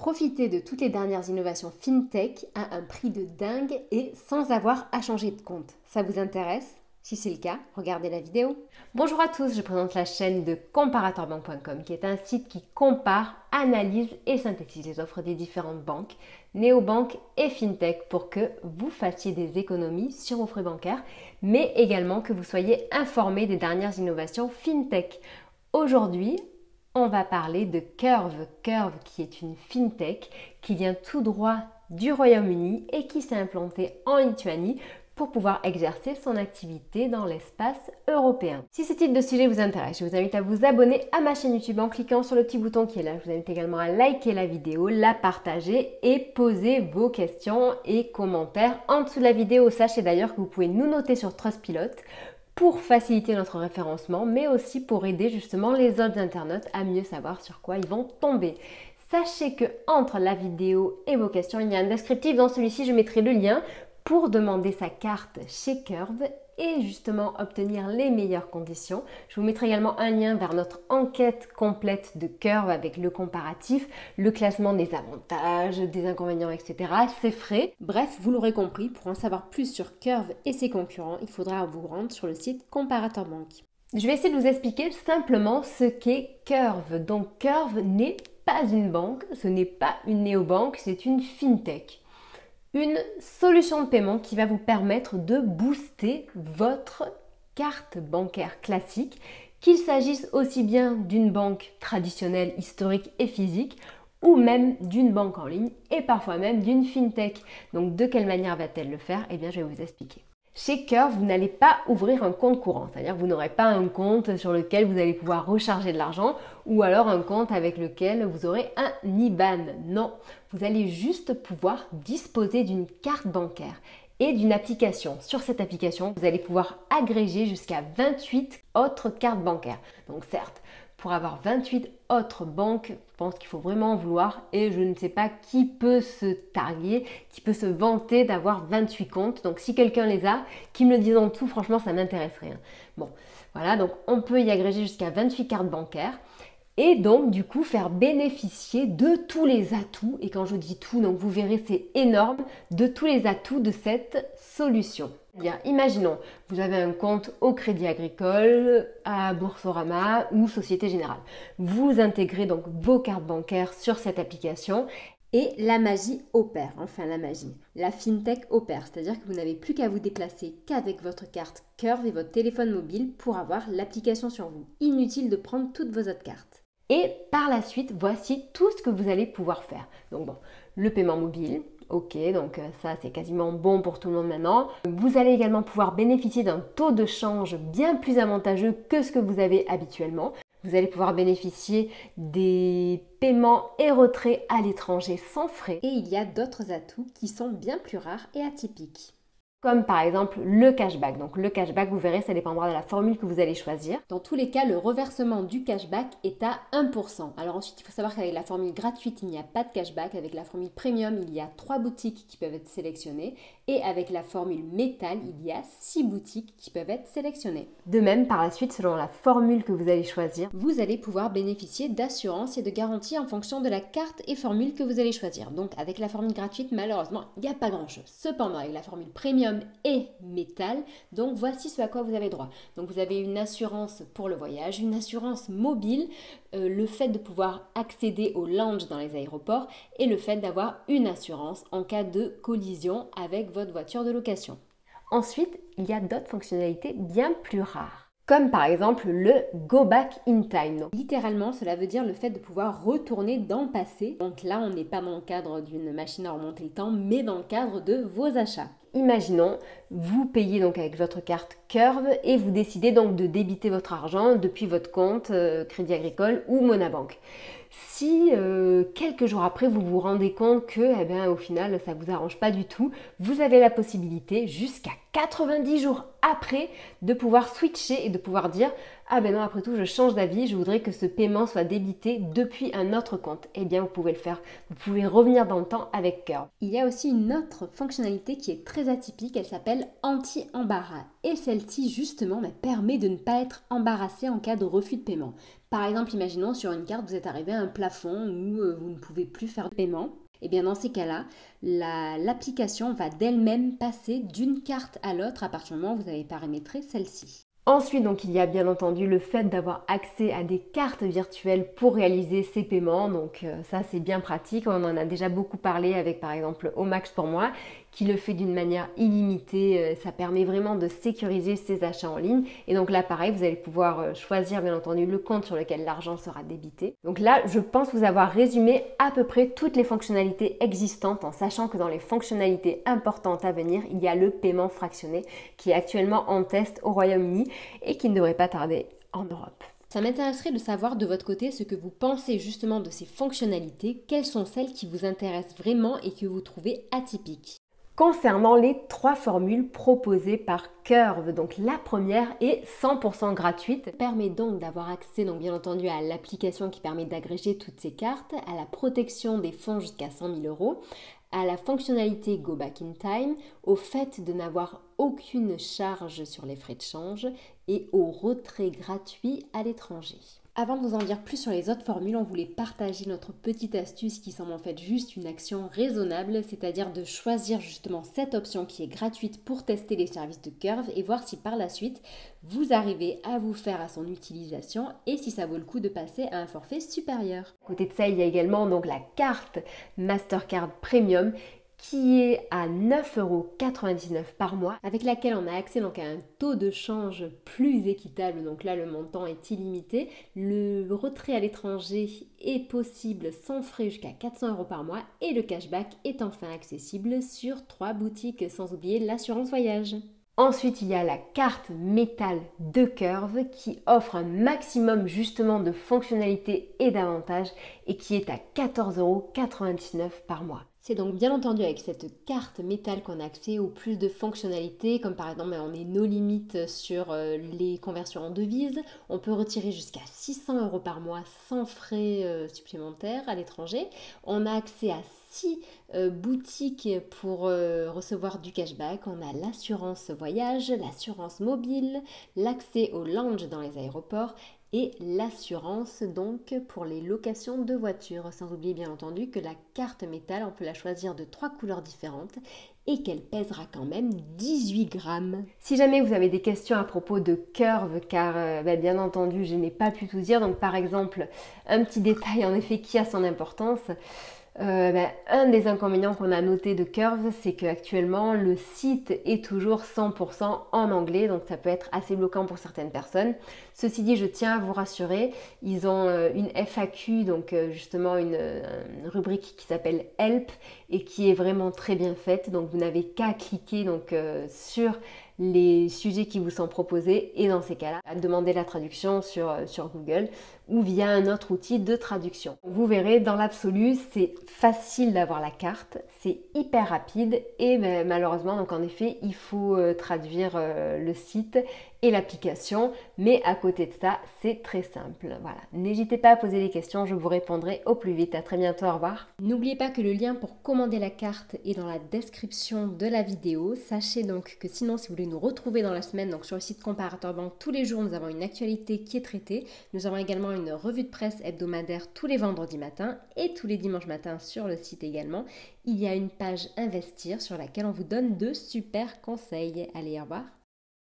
Profitez de toutes les dernières innovations FinTech à un prix de dingue et sans avoir à changer de compte. Ça vous intéresse? Si c'est le cas, regardez la vidéo. Bonjour à tous, je présente la chaîne de comparatorbank.com qui est un site qui compare, analyse et synthétise les offres des différentes banques, néobanques et FinTech pour que vous fassiez des économies sur vos frais bancaires, mais également que vous soyez informés des dernières innovations FinTech. Aujourd'hui, on va parler de Curve. Curve qui est une FinTech qui vient tout droit du Royaume-Uni et qui s'est implantée en Lituanie pour pouvoir exercer son activité dans l'espace européen. Si ce type de sujet vous intéresse, je vous invite à vous abonner à ma chaîne YouTube en cliquant sur le petit bouton qui est là. Je vous invite également à liker la vidéo, la partager et poser vos questions et commentaires en dessous de la vidéo. Sachez d'ailleurs que vous pouvez nous noter sur Trustpilot pour faciliter notre référencement, mais aussi pour aider justement les autres internautes à mieux savoir sur quoi ils vont tomber. Sachez que entre la vidéo et vos questions, il y a un descriptif. Dans celui-ci, je mettrai le lien pour demander sa carte chez Curve et justement obtenir les meilleures conditions. Je vous mettrai également un lien vers notre enquête complète de Curve avec le comparatif, le classement des avantages, des inconvénients, etc. C'est frais. Bref, vous l'aurez compris, pour en savoir plus sur Curve et ses concurrents, il faudra vous rendre sur le site Comparator Bank. Je vais essayer de vous expliquer simplement ce qu'est Curve. Donc Curve n'est pas une banque, ce n'est pas une néobanque, c'est une FinTech. Une solution de paiement qui va vous permettre de booster votre carte bancaire classique, qu'il s'agisse aussi bien d'une banque traditionnelle, historique et physique, ou même d'une banque en ligne et parfois même d'une FinTech. Donc de quelle manière va-t-elle le faire? Eh bien je vais vous expliquer. Chez Curve, vous n'allez pas ouvrir un compte courant, c'est-à-dire que vous n'aurez pas un compte sur lequel vous allez pouvoir recharger de l'argent ou alors un compte avec lequel vous aurez un IBAN. Non, vous allez juste pouvoir disposer d'une carte bancaire et d'une application. Sur cette application, vous allez pouvoir agréger jusqu'à 28 autres cartes bancaires. Donc certes, pour avoir 28 autres banques, je pense qu'il faut vraiment en vouloir et je ne sais pas qui peut se targuer, qui peut se vanter d'avoir 28 comptes. Donc si quelqu'un les a, qui me le dise en dessous, franchement ça m'intéresserait. Bon, voilà, donc on peut y agréger jusqu'à 28 cartes bancaires et donc du coup faire bénéficier de tous les atouts, et quand je dis tout, donc vous verrez c'est énorme, de tous les atouts de cette solution. Bien, imaginons, vous avez un compte au Crédit Agricole, à Boursorama ou Société Générale. Vous intégrez donc vos cartes bancaires sur cette application et la magie opère, enfin la magie. La FinTech opère, c'est-à-dire que vous n'avez plus qu'à vous déplacer qu'avec votre carte Curve et votre téléphone mobile pour avoir l'application sur vous. Inutile de prendre toutes vos autres cartes. Et par la suite, voici tout ce que vous allez pouvoir faire. Donc bon, le paiement mobile. Ok, donc ça c'est quasiment bon pour tout le monde maintenant. Vous allez également pouvoir bénéficier d'un taux de change bien plus avantageux que ce que vous avez habituellement. Vous allez pouvoir bénéficier des paiements et retraits à l'étranger sans frais. Et il y a d'autres atouts qui sont bien plus rares et atypiques. Comme par exemple le cashback. Donc le cashback, vous verrez, ça dépendra de la formule que vous allez choisir. Dans tous les cas, le reversement du cashback est à 1%. Alors ensuite, il faut savoir qu'avec la formule gratuite, il n'y a pas de cashback. Avec la formule premium, il y a 3 boutiques qui peuvent être sélectionnées. Et avec la formule métal, il y a 6 boutiques qui peuvent être sélectionnées. De même, par la suite, selon la formule que vous allez choisir, vous allez pouvoir bénéficier d'assurance et de garantie en fonction de la carte et formule que vous allez choisir. Donc avec la formule gratuite, malheureusement, il n'y a pas grand-chose. Cependant, avec la formule premium et métal, donc voici ce à quoi vous avez droit. Donc vous avez une assurance pour le voyage, une assurance mobile, le fait de pouvoir accéder au lounge dans les aéroports et le fait d'avoir une assurance en cas de collision avec votre voiture de location. Ensuite, il y a d'autres fonctionnalités bien plus rares, comme par exemple le Go Back in Time. Donc, littéralement, cela veut dire le fait de pouvoir retourner dans le passé. Donc là, on n'est pas dans le cadre d'une machine à remonter le temps, mais dans le cadre de vos achats. Imaginons, vous payez donc avec votre carte Curve et vous décidez donc de débiter votre argent depuis votre compte Crédit Agricole ou Monabank. Si quelques jours après vous vous rendez compte que au final ça ne vous arrange pas du tout, vous avez la possibilité jusqu'à 90 jours après de pouvoir switcher et de pouvoir dire ah ben non, après tout, je change d'avis, je voudrais que ce paiement soit débité depuis un autre compte. Eh bien, vous pouvez le faire. Vous pouvez revenir dans le temps avec Curve. Il y a aussi une autre fonctionnalité qui est très atypique, elle s'appelle anti-embarras. Et celle-ci, justement, permet de ne pas être embarrassé en cas de refus de paiement. Par exemple, imaginons sur une carte, vous êtes arrivé à un plafond où vous ne pouvez plus faire de paiement. Et bien dans ces cas-là, l'application va d'elle-même passer d'une carte à l'autre à partir du moment où vous avez paramétré celle-ci. Ensuite, donc, il y a bien entendu le fait d'avoir accès à des cartes virtuelles pour réaliser ces paiements. Donc ça, c'est bien pratique. On en a déjà beaucoup parlé avec par exemple Omax pour moi, qui le fait d'une manière illimitée. Ça permet vraiment de sécuriser ses achats en ligne. Et donc là, pareil, vous allez pouvoir choisir bien entendu le compte sur lequel l'argent sera débité. Donc là, je pense vous avoir résumé à peu près toutes les fonctionnalités existantes, en sachant que dans les fonctionnalités importantes à venir, il y a le paiement fractionné qui est actuellement en test au Royaume-Uni et qui ne devrait pas tarder en Europe. Ça m'intéresserait de savoir de votre côté ce que vous pensez justement de ces fonctionnalités, quelles sont celles qui vous intéressent vraiment et que vous trouvez atypiques. Concernant les 3 formules proposées par Curve, donc la première est 100% gratuite, permet donc d'avoir accès donc bien entendu à l'application qui permet d'agréger toutes ces cartes, à la protection des fonds jusqu'à 100 000 €, à la fonctionnalité Go Back in Time, au fait de n'avoir aucune charge sur les frais de change et au retrait gratuit à l'étranger. Avant de vous en dire plus sur les autres formules, on voulait partager notre petite astuce qui semble en fait juste une action raisonnable, c'est-à-dire de choisir justement cette option qui est gratuite pour tester les services de Curve et voir si par la suite vous arrivez à vous faire à son utilisation et si ça vaut le coup de passer à un forfait supérieur. À côté de ça, il y a également donc la carte Mastercard Premium qui est à 9,99 € par mois, avec laquelle on a accès donc à un taux de change plus équitable, donc là le montant est illimité, le retrait à l'étranger est possible sans frais jusqu'à 400 € par mois et le cashback est enfin accessible sur 3 boutiques, sans oublier l'assurance voyage. Ensuite, il y a la carte métal de Curve qui offre un maximum justement de fonctionnalités et d'avantages et qui est à 14,99 € par mois. C'est donc bien entendu avec cette carte métal qu'on a accès aux plus de fonctionnalités, comme par exemple on est no limites sur les conversions en devises, on peut retirer jusqu'à 600 € par mois sans frais supplémentaires à l'étranger, on a accès à 6 boutiques pour recevoir du cashback, on a l'assurance voyage, l'assurance mobile, l'accès au lounge dans les aéroports et l'assurance donc pour les locations de voitures. Sans oublier bien entendu que la carte métal, on peut la choisir de 3 couleurs différentes et qu'elle pèsera quand même 18 grammes. Si jamais vous avez des questions à propos de Curve, car bien entendu je n'ai pas pu tout dire, donc par exemple un petit détail en effet qui a son importance. Un des inconvénients qu'on a noté de Curve, c'est qu'actuellement le site est toujours 100% en anglais, donc ça peut être assez bloquant pour certaines personnes. Ceci dit, je tiens à vous rassurer, ils ont une FAQ, donc justement une rubrique qui s'appelle Help et qui est vraiment très bien faite, donc vous n'avez qu'à cliquer donc, sur les sujets qui vous sont proposés et dans ces cas-là, à demander la traduction sur Google ou via un autre outil de traduction. Vous verrez, dans l'absolu, c'est facile d'avoir la carte, c'est hyper rapide et malheureusement, donc en effet, il faut traduire le site et l'application, mais à côté de ça, c'est très simple. Voilà, n'hésitez pas à poser des questions, je vous répondrai au plus vite. À très bientôt, au revoir. N'oubliez pas que le lien pour commander la carte est dans la description de la vidéo. Sachez donc que sinon, si vous voulez nous retrouver dans la semaine, donc sur le site Comparateur Banque, tous les jours, nous avons une actualité qui est traitée. Nous avons également une revue de presse hebdomadaire tous les vendredis matins et tous les dimanches matins sur le site également. Il y a une page Investir sur laquelle on vous donne de super conseils. Allez, au revoir.